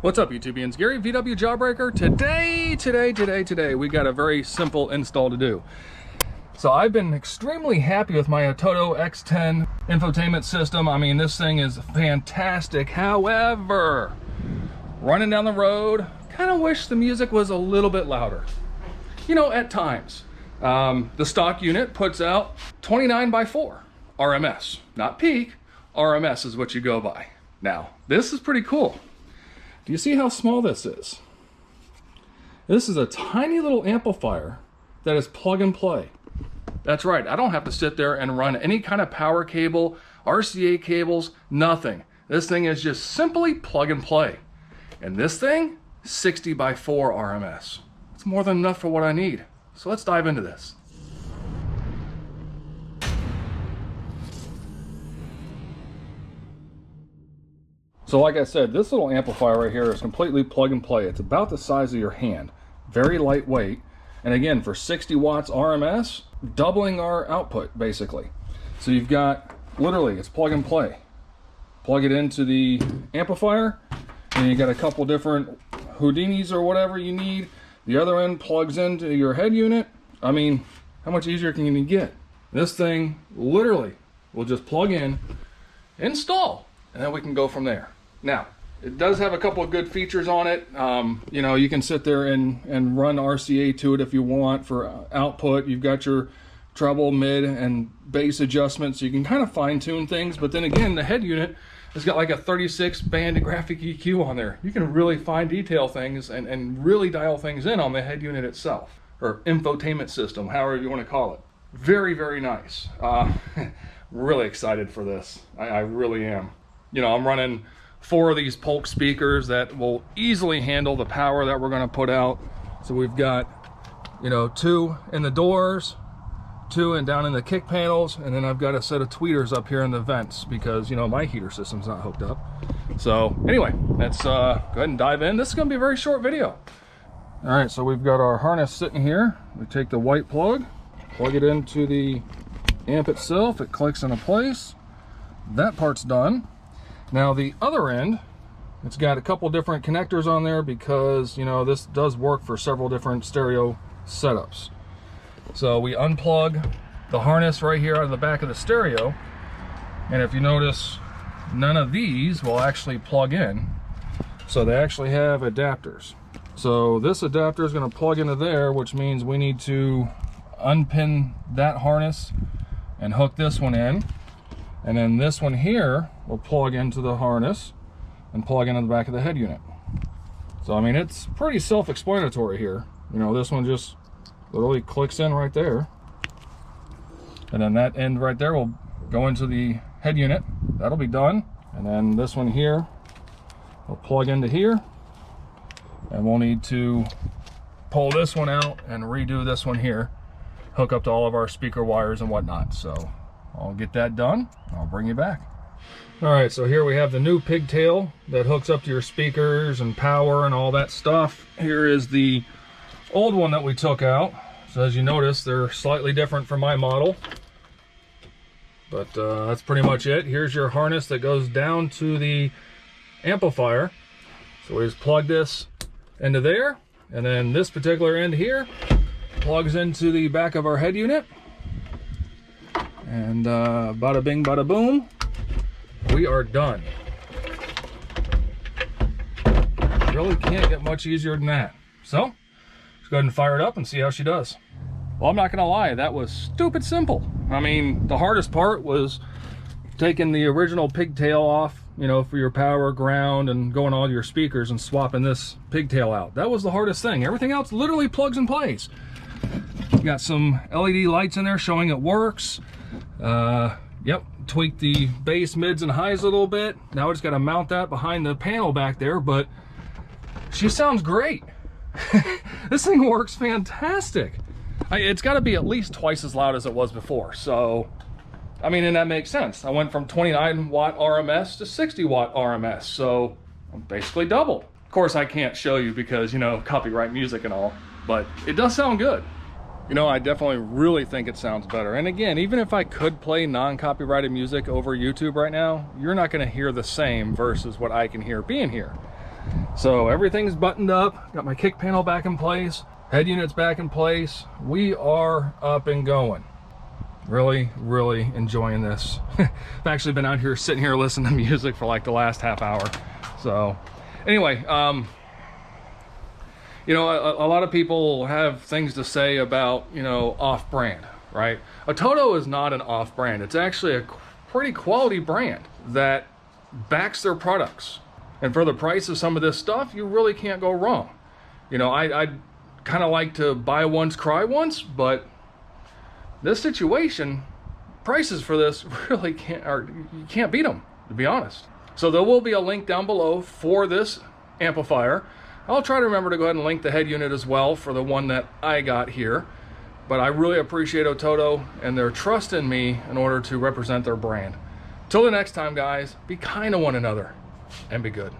What's up, YouTubians? Gary, VWJawbreaker. Today, we got a very simple install to do. So I've been extremely happy with my Atoto X10 infotainment system. I mean, this thing is fantastic. However, running down the road, kind of wish the music was a little bit louder. You know, at times. The stock unit puts out 29x4 RMS, not peak. RMS is what you go by. Now, this is pretty cool. Do you see how small this is? This is a tiny little amplifier that is plug and play. That's right, I don't have to sit there and run any kind of power cable, RCA cables, nothing. This thing is just simply plug and play. And this thing, 60x4 RMS. It's more than enough for what I need. So let's dive into this. So like I said, this little amplifier right here is completely plug and play. It's about the size of your hand, very lightweight. And again, for 60 watts RMS, doubling our output basically. So you've got, literally, it's plug and play. Plug it into the amplifier, and you got a couple different Houdinis or whatever you need. The other end plugs into your head unit. I mean, how much easier can you get? This thing literally will just plug in, install, and then we can go from there. Now, it does have a couple of good features on it. You know, you can sit there and run RCA to it if you want for output. You've got your treble, mid, and bass adjustments, so you can kind of fine tune things. But then again, the head unit has got like a 36 band graphic EQ on there. You can really fine detail things and really dial things in on the head unit itself, or infotainment system, however you want to call it. Very, very nice. Really excited for this. I really am. You know, I'm running 4 of these Polk speakers that will easily handle the power that we're going to put out. So we've got, you know, 2 in the doors, 2 and down in the kick panels, and then I've got a set of tweeters up here in the vents because, you know, my heater system's not hooked up. So anyway, let's go ahead and dive in. This is going to be a very short video. All right, so we've got our harness sitting here. We take the white plug it into the amp itself. It clicks into place. That part's done. Now the other end, it's got a couple different connectors on there because, you know, this does work for several different stereo setups. So we unplug the harness right here out of the back of the stereo, and if you notice, none of these will actually plug in. So they actually have adapters. So this adapter is going to plug into there, which means we need to unpin that harness and hook this one in. And then this one here will plug into the harness and plug into the back of the head unit. So I mean, it's pretty self-explanatory here. You know, this one just literally clicks in right there. And then that end right there will go into the head unit. That'll be done. And then this one here will plug into here. And we'll need to pull this one out and redo this one here. Hook up to all of our speaker wires and whatnot. So I'll get that done. I'll bring you back. All right, so here we have the new pigtail that hooks up to your speakers and power and all that stuff. Here is the old one that we took out. So as you notice, they're slightly different from my model. But that's pretty much it. Here's your harness that goes down to the amplifier. So we just plug this into there. And then this particular end here plugs into the back of our head unit. And bada bing, bada boom, we are done. Really can't get much easier than that. So, let's go ahead and fire it up and see how she does. Well, I'm not gonna lie, that was stupid simple. I mean, the hardest part was taking the original pigtail off, you know, for your power, ground, and going all your speakers and swapping this pigtail out. That was the hardest thing. Everything else literally plugs and plays. Got some LED lights in there showing it works. Yep, tweak the bass, mids, and highs a little bit. Now I just got to mount that behind the panel back there, but she sounds great. This thing works fantastic. It's got to be at least twice as loud as it was before. So, I mean, and that makes sense. I went from 29 watt RMS to 60 watt RMS, so basically double. Of course, I can't show you because, you know, copyright music and all, but it does sound good. You know, I definitely really think it sounds better. And again, even if I could play non-copyrighted music over YouTube right now, you're not going to hear the same versus what I can hear being here. So everything's buttoned up, got my kick panel back in place, head unit's back in place. We are up and going. Really, really enjoying this. I've actually been out here sitting here listening to music for like the last half hour. So anyway, you know, a lot of people have things to say about, you know, off-brand, right? Atoto is not an off-brand. It's actually a pretty quality brand that backs their products. And for the price of some of this stuff, you really can't go wrong. You know, I'd kind of like to buy once, cry once, but this situation, prices for this really you can't beat them, to be honest. So there will be a link down below for this amplifier. I'll try to remember to go ahead and link the head unit as well for the one that I got here. But I really appreciate Atoto and their trust in me in order to represent their brand. Till the next time, guys, be kind to one another and be good.